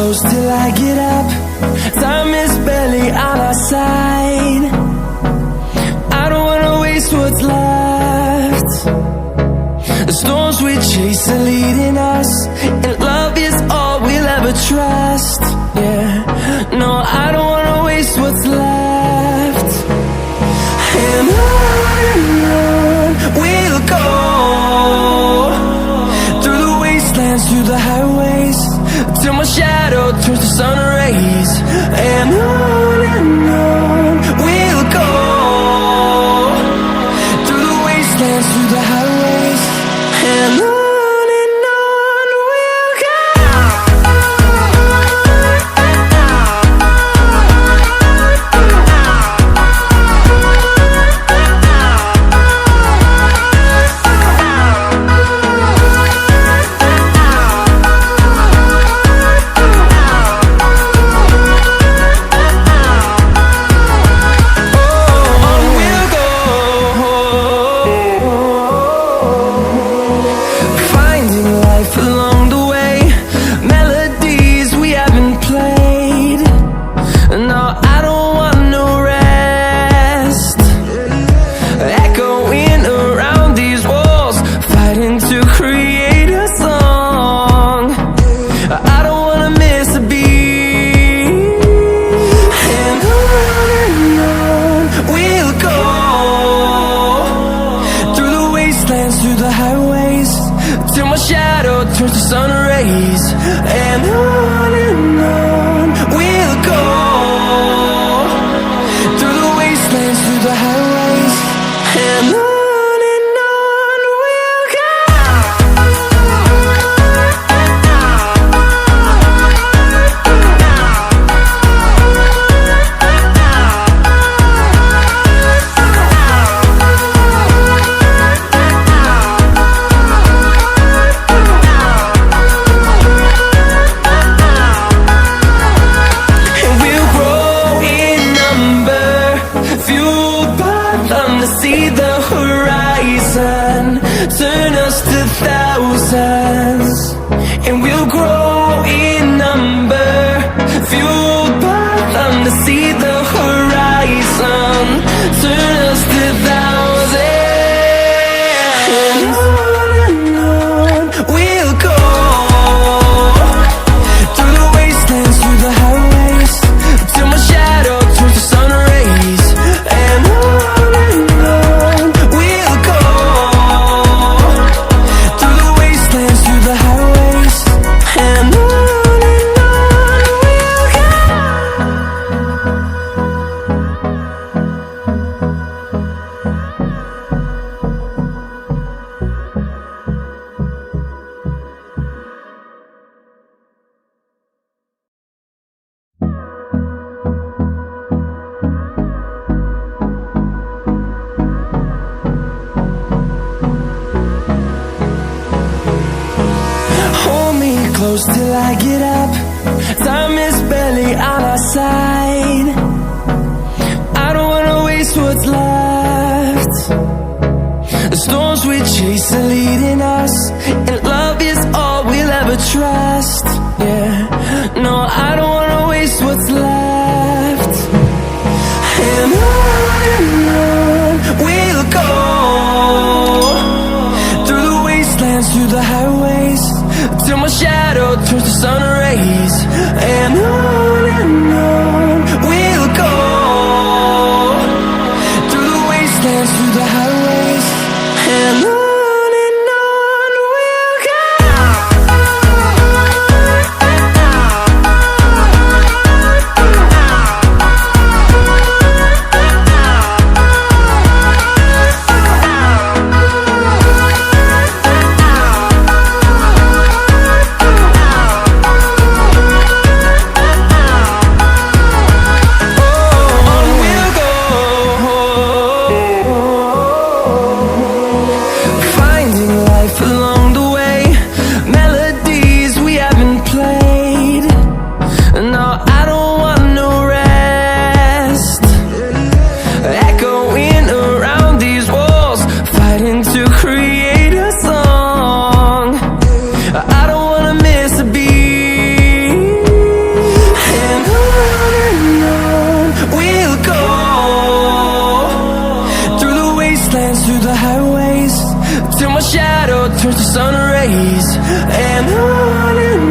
close till I get up. Time is barely on our side. I don't wanna waste what's left. The storms we chase are leading us, and love is all we'll ever trust. Yeah, no, I don't wanna waste what's left. And on we'll go, through the wastelands, through the highways, till my shadow turns to sun rays. And on we'll go, through the wastelands, through the highways, and on we'll go. Through the highways, till my shadow turns to sun rays. And on we'll go, through the wastelands, through the highways, and on we'll go. See the horizon turn us to thousands, and we'll grow in number, fueled by them. To see the horizon turn us to thousands, and on we'll go, through the wastelands, through the highways, till my shadow turns to sun rays. And close till I get up. Time is barely on our side. I don't wanna waste what's left. The storms we chase are leading us, and love is all we'll ever trust. Yeah, no, I don't wanna waste what's left. And on we'll go, through the wastelands, through the highways, till my shadow turns to sun rays. And on we'll go, through the wastelands, through the highways, and on we'll go. through the highways till my shadow turns to sun rays. And on